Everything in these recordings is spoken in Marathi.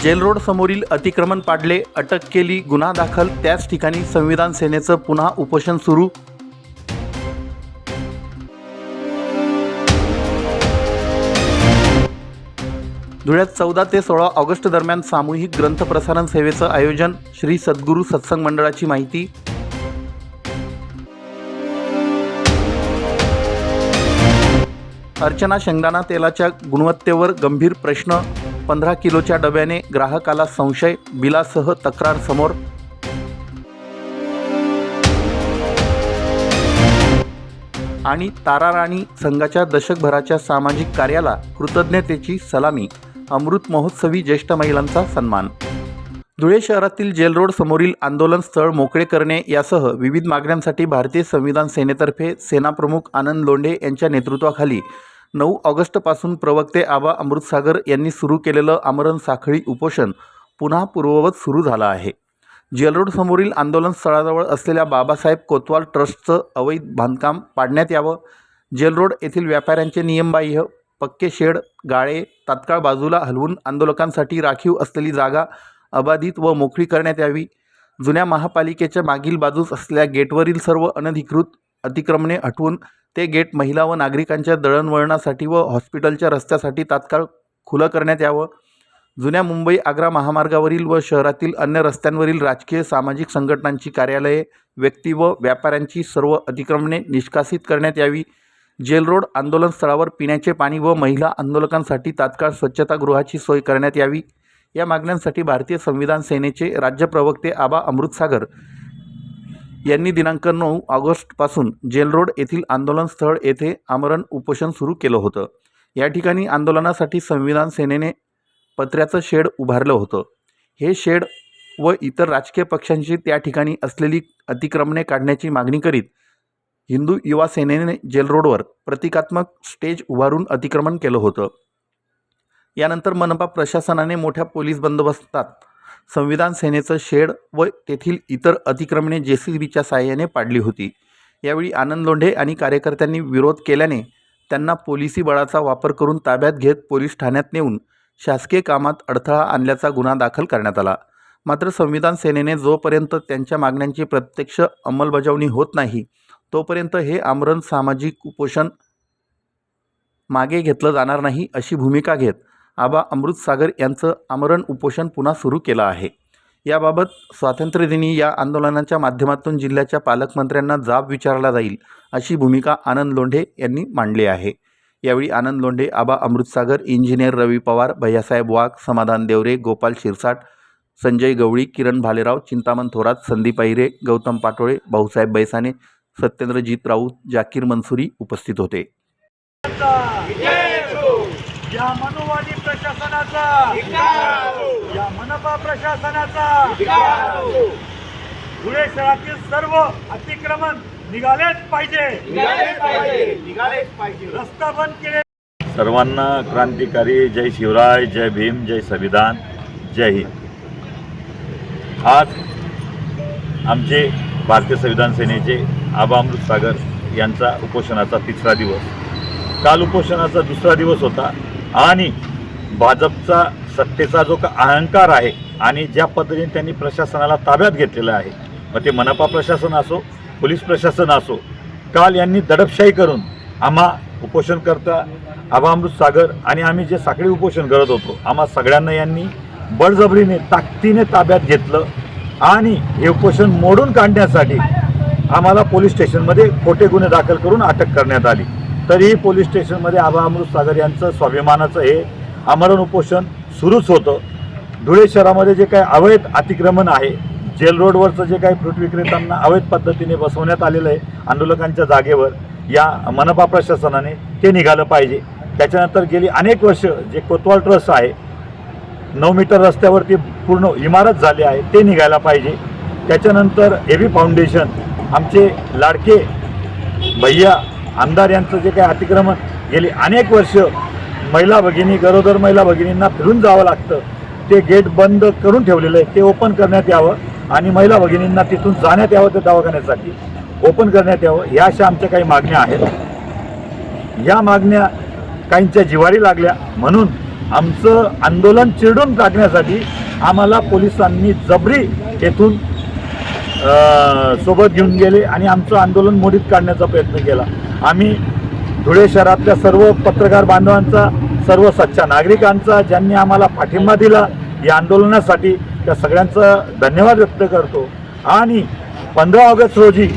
जेल रोड समोरील अतिक्रमण पाडले, अटक केली, गुन्हा दाखल. त्याच ठिकाणी संविधान सेनेचं पुन्हा उपोषण सुरू. धुळ्यात 14 ते 16 ऑगस्ट दरम्यान सामूहिक ग्रंथ प्रसारण सेवेचं आयोजन. श्री सद्गुरू सत्संग मंडळाची माहिती. अर्चना शेंगदाणा तेलाच्या गुणवत्तेवर गंभीर प्रश्न. 15 किलोच्या डब्याने ग्राहकाला संशय, बिलासह तक्रार समोर. आणि ताराराणी संघाच्या दशकभराच्या सामाजिक कार्याला कृतज्ञतेची सलामी. अमृत महोत्सवी ज्येष्ठ महिलांचा सन्मान. धुळे शहरातील जेल रोड समोरील आंदोलन स्थळ मोकळे करणे यासह विविध मागण्यांसाठी भारतीय संविधान सेनेतर्फे सेनाप्रमुख आनंद लोंढे यांच्या नेतृत्वाखाली 9 ऑगस्टपासून प्रवक्ते आबा अमृतसागर यांनी सुरू केलेलं आमरण साखळी उपोषण पुन्हा पूर्ववत सुरू झालं आहे. जेल रोड समोरील आंदोलन स्थळाजवळ असलेल्या बाबासाहेब कोतवाल ट्रस्टचं अवैध बांधकाम पाडण्यात यावं. जेल रोड येथील व्यापाऱ्यांचे नियमबाह्य पक्के शेड, गाळे तात्काळ बाजूला हलवून आंदोलकांसाठी राखीव असलेली जागा अबाधित व मोकळी करण्यात यावी. जुन्या महापालिकेच्या मागील बाजूस असलेल्या गेटवरील सर्व अनधिकृत अतिक्रमणे हटवून ते गेट महिला व नागरिकांच्या दळणवळणासाठी व हॉस्पिटलच्या रस्त्यासाठी तात्काळ खुलं करण्यात यावं. जुन्या मुंबई आग्रा महामार्गावरील व शहरातील अन्य रस्त्यांवरील राजकीय सामाजिक संघटनांची कार्यालये, व्यक्ती व व्यापाऱ्यांची सर्व अतिक्रमणे निष्कासित करण्यात यावी. जेल रोड आंदोलन स्थळावर पिण्याचे पाणी व महिला आंदोलकांसाठी तात्काळ स्वच्छतागृहाची सोय करण्यात यावी. या मागण्यांसाठी भारतीय संविधान सेनेचे राज्य प्रवक्ते आबा अमृतसागर यांनी दिनांक 9 ऑगस्टपासून जेल रोड येथील आंदोलन स्थळ येथे आमरण उपोषण सुरू केलं होतं. या ठिकाणी आंदोलनासाठी संविधान सेनेने पत्र्याचं शेड उभारलं होतं. हे शेड व इतर राजकीय पक्षांची त्या ठिकाणी असलेली अतिक्रमणे काढण्याची मागणी करीत हिंदू युवा सेनेने जेल रोडवर प्रतिकात्मक स्टेज उभारून अतिक्रमण केलं होतं. यानंतर मनपा प्रशासनाने मोठ्या पोलीस बंदोबस्तात संविधान सेनेचं शेड व तेथील इतर अतिक्रमणे JCBच्या साहाय्याने पाडली होती. यावेळी आनंद लोंढे आणि कार्यकर्त्यांनी विरोध केल्याने त्यांना पोलिसी बळाचा वापर करून ताब्यात घेत पोलीस ठाण्यात नेऊन शासकीय कामात अडथळा आणल्याचा गुन्हा दाखल करण्यात आला. मात्र संविधान सेनेने जोपर्यंत त्यांच्या मागण्यांची प्रत्यक्ष अंमलबजावणी होत नाही तोपर्यंत हे आमरण सामाजिक उपोषण मागे घेतलं जाणार नाही अशी भूमिका घेत आबा अमृतसागर यांचं आमरण उपोषण पुन्हा सुरू केलं आहे. याबाबत स्वातंत्र्यदिनी या आंदोलनाच्या माध्यमातून जिल्ह्याच्या पालकमंत्र्यांना जाब विचारला जाईल अशी भूमिका आनंद लोंढे यांनी मांडली आहे. यावेळी आनंद लोंढे, आबा अमृतसागर, इंजिनियर रवी पवार, भैयासाहेब वाघ, समाधान देवरे, गोपाल शिरसाट, संजय गवळी, किरण भालेराव, चिंतामण थोरात, संदीप अहिरे, गौतम पाटोळे, भाऊसाहेब बैसाने, सत्येंद्रजीत राऊत, जाकीर मनसुरी उपस्थित होते. या मनोवादी प्रशासनाचा, या मनपा प्रशासनाचा, धुळे शहरातील सर्व अतिक्रमण निघालेच पाहिजे. रस्ता बंद केले. सर्वांना क्रांतिकारी जय शिवराय, जय भीम, जय संविधान, जय हिंद. आज आमचे भारतीय संविधान सेनेचे आबा अमृतसागर यांचा उपोषणाचा 3रा दिवस. काल उपोषणाचा 2रा दिवस होता आणि भाजपचा सत्तेचा जो का अहंकार आहे आणि ज्या पद्धतीने त्यांनी प्रशासनाला ताब्यात घेतलेलं आहे, मग ते मनपा प्रशासन असो, पोलीस प्रशासन असो, काल यांनी दडपशाही करून आम्हा उपोषणकर्ता आबा अमृतसागर आणि आम्ही जे साखळी उपोषण करत होतो आम्हा सगळ्यांना यांनी बळजबरीने ताकदीने ताब्यात घेतलं आणि हे उपोषण मोडून काढण्यासाठी आम्हाला पोलीस स्टेशनमध्ये खोटे गुन्हे दाखल करून अटक करण्यात आली. तरीही पोलीस स्टेशनमध्ये आबा अमृतसागर यांचं स्वाभिमानाचं हे आमरण उपोषण सुरूच होतं. धुळे शहरामध्ये जे काही अवैध अतिक्रमण आहे, जेल रोडवरचं जे काही फ्रूट विक्रेत्यांना अवैध पद्धतीने बसवण्यात आलेलं आहे आंदोलकांच्या जागेवर, या मनपा प्रशासनाने ते निघालं पाहिजे. त्याच्यानंतर गेली अनेक वर्ष जे कोतवाल ट्रस्ट आहे, 9 मीटर रस्त्यावरती पूर्ण इमारत झाली आहे, ते निघायला पाहिजे. त्याच्यानंतर AB फाउंडेशन, आमचे लाडके भैया आमदार यांचं जे काही अतिक्रमण गेली अनेक वर्ष महिला भगिनी, गरोदर महिला भगिनींना फिरून जावं लागतं, ते गेट बंद करून ठेवलेलं आहे, ते ओपन करण्यात यावं आणि महिला भगिनींना तिथून जाण्यात यावं, ते दवाखान्यासाठी ओपन करण्यात यावं. ह्या अशा आमच्या काही मागण्या आहेत. या मागण्या काहींच्या जिव्हारी लागल्या म्हणून आमचं आंदोलन चिरडून टाकण्यासाठी आम्हाला पोलिसांनी जबरी येथून सोबत घेऊन गेले आणि आमचं आंदोलन मोडीत काढण्याचा प्रयत्न केला. आम्ही धुळे शहरातल्या सर्व पत्रकार बांधवांचा, सर्व सच्चा नागरिकांचा, ज्यांनी आम्हाला पाठिंबा दिला या आंदोलनासाठी, त्या सगळ्यांचा धन्यवाद व्यक्त करतो. आणि 15 ऑगस्ट रोजी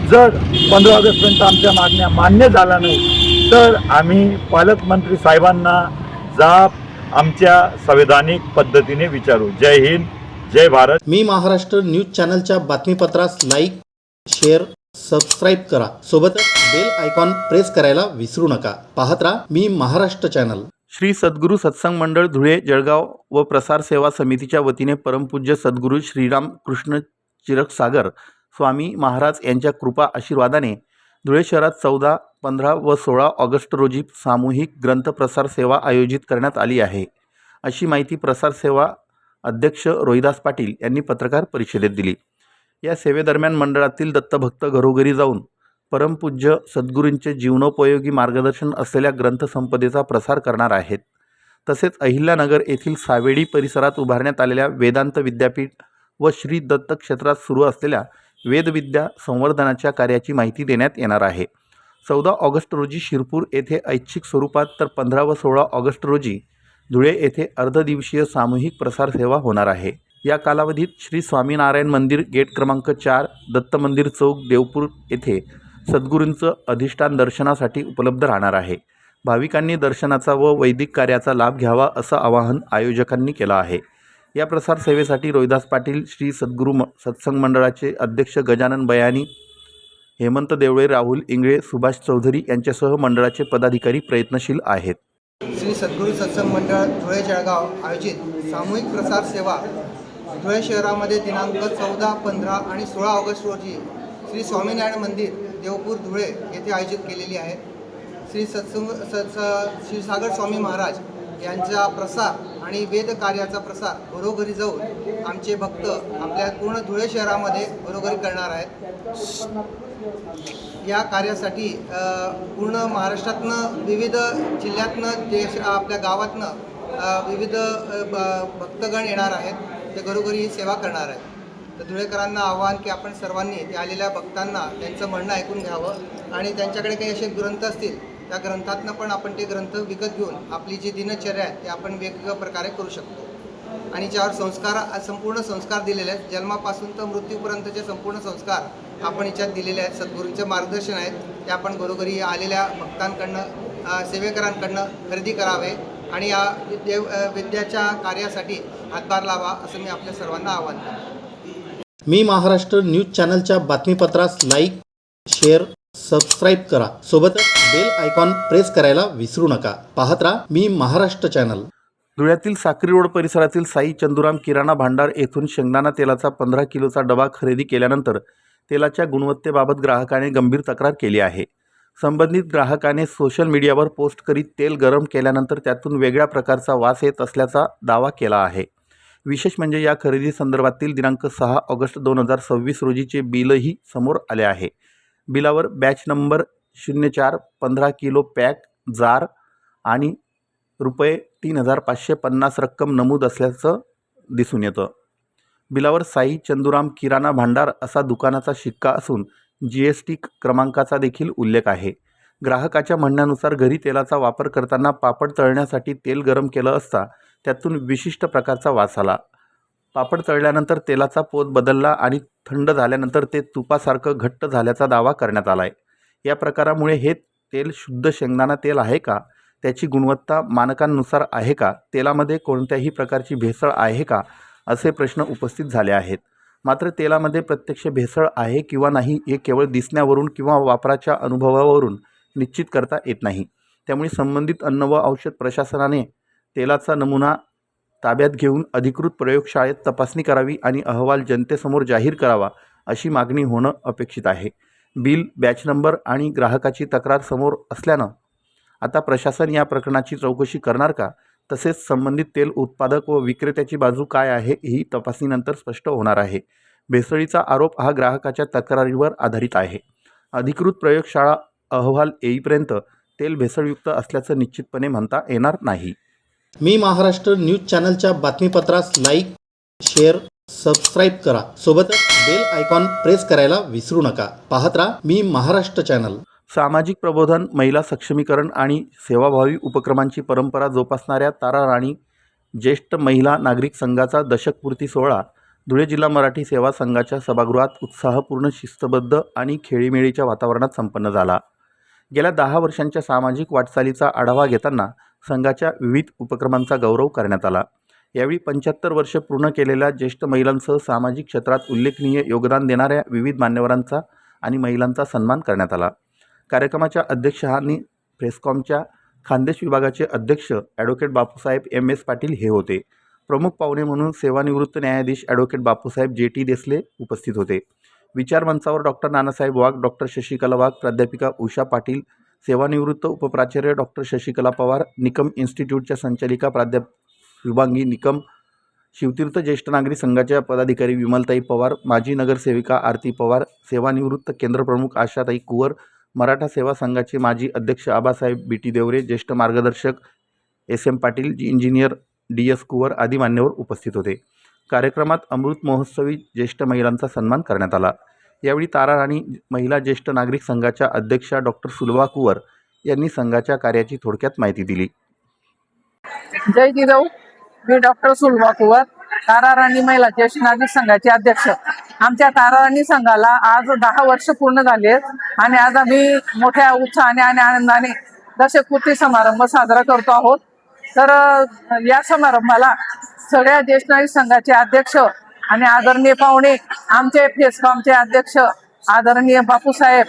जर 15 ऑगस्टपर्यंत आमच्या मागण्या मान्य झाल्या नाही तर आम्ही पालकमंत्री साहेबांना जाब आमच्या संवैधानिक पद्धतीने विचारू. जय हिंद, जय भारत. मी महाराष्ट्र न्यूज चॅनलच्या बातमीपत्रास लाईक, शेअर, सबस्क्राईब करा. सोबतच बेल आयकॉन प्रेस करायला विसरू नका. पाहत राहा मी महाराष्ट्र चॅनल. श्री सद्गुरू सत्संग मंडळ धुळे जळगाव व प्रसार सेवा समितीच्या वतीने परमपूज्य सद्गुरू श्रीराम कृष्ण क्षीरसागर स्वामी महाराज यांच्या कृपा आशीर्वादाने धुळे शहरात 14, 15 व 16 ऑगस्ट रोजी सामूहिक ग्रंथ प्रसार सेवा आयोजित करण्यात आली आहे, अशी माहिती प्रसार सेवा अध्यक्ष रोहिदास पाटील यांनी पत्रकार परिषदेत दिली. या सेवेदरम्यान मंडळातील दत्तभक्त घरोघरी जाऊन परमपूज्य सद्गुरूंचे जीवनोपयोगी मार्गदर्शन असलेल्या ग्रंथसंपदेचा प्रसार करणार आहेत. तसेच अहिल्यानगर येथील सावेडी परिसरात उभारण्यात आलेल्या वेदांत विद्यापीठ व श्री दत्त क्षेत्रात सुरू असलेल्या वेदविद्या संवर्धनाच्या कार्याची माहिती देण्यात येणार आहे. 14 ऑगस्ट रोजी शिरपूर येथे ऐच्छिक स्वरूपात तर 15 व 16 ऑगस्ट रोजी धुळे येथे अर्धदिवसीय सामूहिक प्रसार सेवा होणार आहे. या कालावधीत श्री स्वामीनारायण मंदिर गेट क्रमांक 4 दत्त मंदिर चौक देवपूर येथे सद्गुरूंचं अधिष्ठान दर्शनासाठी उपलब्ध राहणार आहे. भाविकांनी दर्शनाचा व वैदिक कार्याचा लाभ घ्यावा असं आवाहन आयोजकांनी केलं आहे. या प्रसार सेवेसाठी रोहिदास पाटील, श्री सद्गुरू सत्संग मंडळाचे अध्यक्ष गजानन बयानी, हेमंत देवळे, राहुल इंगळे, सुभाष चौधरी यांच्यासह मंडळाचे पदाधिकारी प्रयत्नशील आहेत. श्री सद्गुरू सत्संग मंडळ धुळे जळगाव आयोजित सामूहिक प्रसार सेवा धुळे शहरामध्ये दिनांक 14, 15 आणि 16 ऑगस्ट रोजी श्री स्वामीनारायण मंदिर देवपूर धुळे येथे आयोजित केलेली आहे. श्री क्षीरसागर स्वामी महाराज यांचा प्रसार आणि वेद कार्याचा प्रसार घरोघरी जाऊन आमचे भक्त आपल्या पूर्ण धुळे शहरामध्ये घरोघरी करणार आहेत. या कार्यासाठी पूर्ण महाराष्ट्रातनं, विविध जिल्ह्यातनं, देश आपल्या गावातनं विविध भक्तगण येणार आहेत. ते घरोघरी ही सेवा करणार आहेत. तर धुळेकरांना आव्हान की आपण सर्वांनी ते आलेल्या भक्तांना त्यांचं म्हणणं ऐकून घ्यावं आणि त्यांच्याकडे काही असे ग्रंथ असतील त्या ग्रंथातनं पण आपण ते ग्रंथ विकत घेऊन आपली जी दिनचर्या आहे ते आपण वेगवेगळ्या प्रकारे करू शकतो. आणि ज्यावर संपूर्ण संस्कार दिलेले आहेत, जन्मापासून तर मृत्यूपर्यंतचे संपूर्ण संस्कार आपण याच्यात दिलेले आहेत. सद्गुरूंचे मार्गदर्शन आहेत ते आपण घरोघरी आलेल्या भक्तांकडनं, सेवेकरांकडनं खरेदी करावे आणि या विद्याच्या कार्यासाठी हातभार लावा असं मी आपल्या सर्वांना आवाहन करतो. मी महाराष्ट्र न्यूज चॅनलच्या बातमीपत्रास लाईक, शेअर, सबस्क्राईब करा. सोबतच बेल आयकॉन प्रेस करायला विसरू नका. पाहत राहा मी महाराष्ट्र चॅनल. धुळ्यातील साक्री रोड परिसरातील साई चंदुराम किराणा भांडार येथून शेंगदाणा तेलाचा 15 किलोचा डबा खरेदी केल्यानंतर तेलाच्या गुणवत्तेबाबत ग्राहकाने गंभीर तक्रार केली आहे. संबंधित ग्राहकाने सोशल मीडियावर पोस्ट करीत तेल गरम केल्यानंतर त्यातून वेगळ्या प्रकारचा वास येत असल्याचा दावा केला आहे. विशेष म्हणजे या खरेदी संदर्भातील दिनांक 6 ऑगस्ट 2026 रोजीचे बिलही समोर आले आहे. बिलावर बॅच नंबर 04 15 किलो पॅक जार आणि ₹3,550 रक्कम नमूद असल्याचं दिसून येतं. बिलावर साई चंदुराम किराणा भांडार असा दुकानाचा शिक्का असून GST क्रमांकाचा देखील उल्लेख आहे. ग्राहकाच्या म्हणण्यानुसार घरी तेलाचा वापर करताना पापड तळण्यासाठी तेल गरम केलं असता त्यातून विशिष्ट प्रकारचा वास आला. पापड तळल्यानंतर तेलाचा पोत बदलला आणि थंड झाल्यानंतर ते तुपासारखं घट्ट झाल्याचा दावा करण्यात आला आहे. या प्रकारामुळे हे तेल शुद्ध शेंगदाणा तेल आहे का? त्याची गुणवत्ता मानकांनुसार आहे का? तेलामध्ये कोणत्याही प्रकारची भेसळ आहे का? असे प्रश्न उपस्थित झाले आहेत. मात्र तेलामध्ये प्रत्यक्ष भेसळ आहे किंवा नाही हे केवळ दिसण्यावरून किंवा वापराच्या अनुभवावरून निश्चित करता येत नाही. त्यामुळे संबंधित अन्न व औषध प्रशासनाने तेलाचा नमुना ताब्यात घेऊन अधिकृत प्रयोगशाळेत तपासणी करावी आणि अहवाल जनतेसमोर जाहीर करावा अशी मागणी होणं अपेक्षित आहे. बिल, बॅच नंबर आणि ग्राहकाची तक्रार समोर असल्यानं आता प्रशासन या प्रकरणाची चौकशी करणार का? तसेच संबंधित तेल उत्पादक व विक्रेत्याची बाजू काय आहे ही तपासणीनंतर स्पष्ट होणार आहे. भेसळीचा आरोप हा ग्राहकाच्या तक्रारीवर आधारित आहे. अधिकृत प्रयोगशाळा अहवाल येईपर्यंत तेल भेसळयुक्त असल्याचं निश्चितपणे म्हणता येणार नाही. मी महाराष्ट्र न्यूज चॅनलच्या बातमीपत्रास लाईक, शेअर, सबस्क्राईब करा. सोबतच बेल आयकॉन प्रेस करायला विसरू नका. पाहत राहा मी महाराष्ट्र चॅनल. सामाजिक प्रबोधन, महिला सक्षमीकरण आणि सेवाभावी उपक्रमांची परंपरा जोपासणाऱ्या तारा राणी ज्येष्ठ महिला नागरिक संघाचा दशकपूर्ती सोहळा धुळे जिल्हा मराठी सेवा संघाच्या सभागृहात उत्साहपूर्ण, शिस्तबद्ध आणि खेळीमेळीच्या वातावरणात संपन्न झाला. गेल्या 10 वर्षांच्या सामाजिक वाटचालीचा आढावा घेताना संघाच्या विविध उपक्रमांचा गौरव करण्यात आला. यावेळी 75 वर्षे पूर्ण केलेल्या ज्येष्ठ महिलांसह सामाजिक क्षेत्रात उल्लेखनीय योगदान देणाऱ्या विविध मान्यवरांचा आणि महिलांचा सन्मान करण्यात आला. कार्यक्रमाच्या अध्यक्षस्थानी प्रेसकॉमच्या खान्देश विभागाचे अध्यक्ष ॲडव्होकेट बापूसाहेब MS पाटील हे होते. प्रमुख पाहुणे म्हणून सेवानिवृत्त न्यायाधीश ॲडव्होकेट बापूसाहेब JT देसले उपस्थित होते. विचारमंचावर डॉक्टर नानासाहेब वाघ, डॉक्टर शशिकला वाघ, प्राध्यापिका उषा पाटील, सेवानिवृत्त उपप्राचार्य डॉक्टर शशिकला पवार, निकम इन्स्टिट्यूटच्या संचालिका शुभांगी निकम, शिवतीर्थ ज्येष्ठ नागरिक संघाच्या पदाधिकारी विमलताई पवार, माजी नगरसेविका आरती पवार, सेवानिवृत्त केंद्रप्रमुख आशाताई कुवर, मराठा सेवा संघाचे माजी अध्यक्ष आबासाहेब BT देवरे, ज्येष्ठ मार्गदर्शक SM Patil, engineer DS Kuwar आदी मान्यवर उपस्थित होते. कार्यक्रमात अमृत महोत्सवी ज्येष्ठ महिलांचा सन्मान करण्यात आला. यावेळी तारा राणी महिला ज्येष्ठ नागरिक संघाच्या अध्यक्षा डॉक्टर सुलभा कुवर यांनी संघाच्या कार्याची थोडक्यात माहिती दिली. जय जिजाऊ. मी डॉक्टर सुलभा कुवर, तारा राणी महिला ज्येष्ठ नागरिक संघाचे अध्यक्ष. आमच्या तारा राणी संघाला आज 10 वर्ष पूर्ण झाली आहेत आणि आज आम्ही मोठ्या उत्साहाने आणि आनंदाने दशकपूर्ती समारंभ साजरा करतो आहोत. तर या समारंभाला सगळ्या ज्येष्ठ नागरिक संघाचे अध्यक्ष आणि आदरणीय पाहुणे, आमचे फेसकॉमचे अध्यक्ष आदरणीय बापूसाहेब,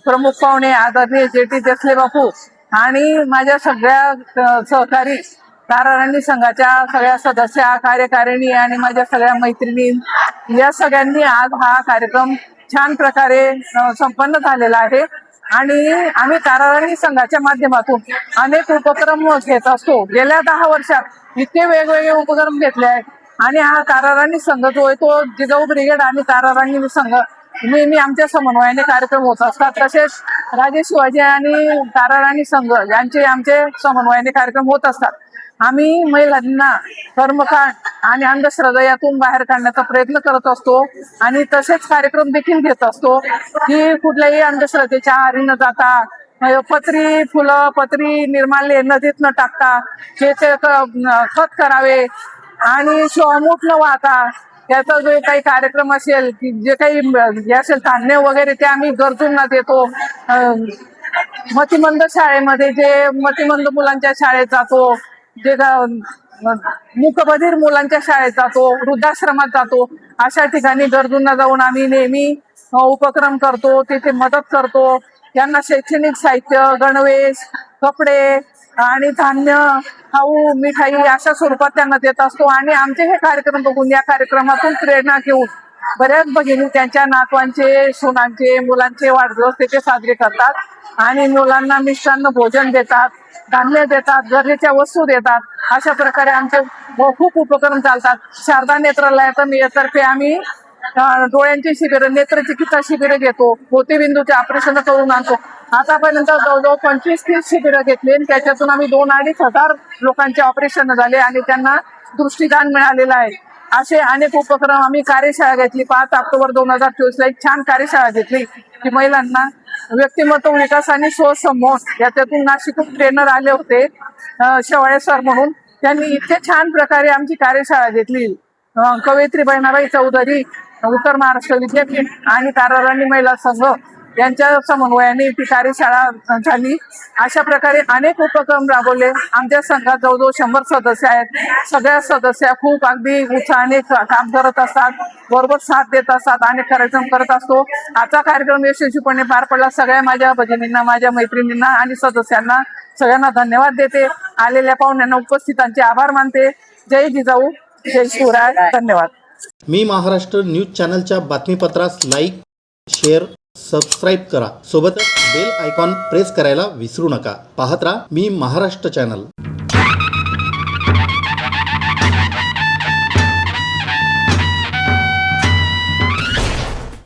प्रमुख पाहुणे आदरणीय JT देसले बापू आणि माझ्या सगळ्या सहकारी तारा राणी संघाच्या सगळ्या सदस्या, कार्यकारिणी आणि माझ्या सगळ्या मैत्रिणी, या सगळ्यांनी आज हा कार्यक्रम छान प्रकारे संपन्न झालेला आहे. आणि आम्ही तारा राणी संघाच्या माध्यमातून अनेक उपक्रम घेत असतो. गेल्या 10 वर्षात इतके वेगवेगळे उपक्रम घेतले आहेत आणि हा तारा राणी संघ जो आहे तो जिजाऊ ब्रिगेड आणि तारा राणी संघ नेहमी आमच्या समन्वयाने कार्यक्रम होत असतात. तसेच राजे शिवाजी आणि तारा राणी संघ यांचे आमचे समन्वयाने कार्यक्रम होत असतात. आम्ही महिलांना कर्मकांड आणि अंधश्रद्धा यातून बाहेर काढण्याचा प्रयत्न करत असतो आणि तसेच कार्यक्रम देखील घेत असतो की कुठल्याही अंधश्रद्धेच्या आहारी न जाता, पत्री फुलं, पत्री निर्माल्य नदीत न टाकता त्याचे खत करावे आणि शिवामूठ न वाहता त्याचा जो काही कार्यक्रम असेल, जे काही असेल धान्य वगैरे ते आम्ही गरजूंना देतो. मतिमंद शाळेमध्ये जे मतिमंद मुलांच्या शाळेत जातो, जे मूकबधीर मुलांच्या शाळेत जातो, वृद्धाश्रमात जातो, अशा ठिकाणी गरजूंना जाऊन आम्ही नेहमी उपक्रम करतो, तिथे मदत करतो. त्यांना शैक्षणिक साहित्य, गणवेश, कपडे आणि धान्य, खाऊ, मिठाई अशा स्वरूपात त्यांना देत असतो. आणि आमचे हे कार्यक्रम बघून, या कार्यक्रमातून प्रेरणा घेऊन बऱ्याच भगिनी त्यांच्या नातवांचे, सुनांचे, मुलांचे वाढदिवस तिथे साजरे करतात आणि मुलांना मिष्टान्न भोजन देतात, धान्य देतात, गरजेच्या वस्तू देतात. अशा प्रकारे आमचे खूप उपक्रम चालतात. शारदा नेत्रालयातर्फे आम्ही डोळ्यांची शिबिरं, नेत्रचिकित्सा शिबिरं घेतो, मोतीबिंदूचे ऑपरेशन करून आणतो. आतापर्यंत जवळजवळ 25-30 शिबिरं घेतली आणि त्याच्यातून आम्ही 2-2.5 हजार लोकांचे ऑपरेशन झाले आणि त्यांना दृष्टिदान मिळालेलं आहे. असे अनेक उपक्रम आम्ही कार्यशाळा घेतली. 5 ऑक्टोबर 2024 एक छान कार्यशाळा घेतली की महिलांना व्यक्तिमत्व विकास आणि स्वसंमोहन याच्यातून नाशिकहून ट्रेनर आले होते, शेवाळे सर म्हणून. त्यांनी इतके छान प्रकारे आमची कार्यशाळा घेतली. कवयित्री बहिणाबाई चौधरी, उत्तर महाराष्ट्र विद्यापीठ आणि तारा राणी महिला संघ यांच्या समन्वयाने ती कार्यशाळा झाली. अशा प्रकारे अनेक उपक्रम राबवले. आमच्या संघात जवळजवळ 100 सदस्य आहेत. सगळ्या सदस्या खूप अगदी उत्साहाने काम करत असतात, बरोबर साथ देत असतात आणि कार्यक्रम करत असतो. आजचा कार्यक्रम यशस्वीपणे पार पडला. सगळ्या माझ्या भगिनींना, माझ्या मैत्रिणींना आणि सदस्यांना सगळ्यांना धन्यवाद देते. आलेल्या पाहुण्यांना, उपस्थितांचे आभार मानते. जय जिजाऊ, जय शिवराय. धन्यवाद. मी महाराष्ट्र न्यूज चॅनलच्या बातमीपत्रास लाईक, शेअर, सबस्क्राईब करा. सोबतच बेल आयकॉन प्रेस करायला विसरू नका. पाहत राहा मी महाराष्ट्र चॅनल.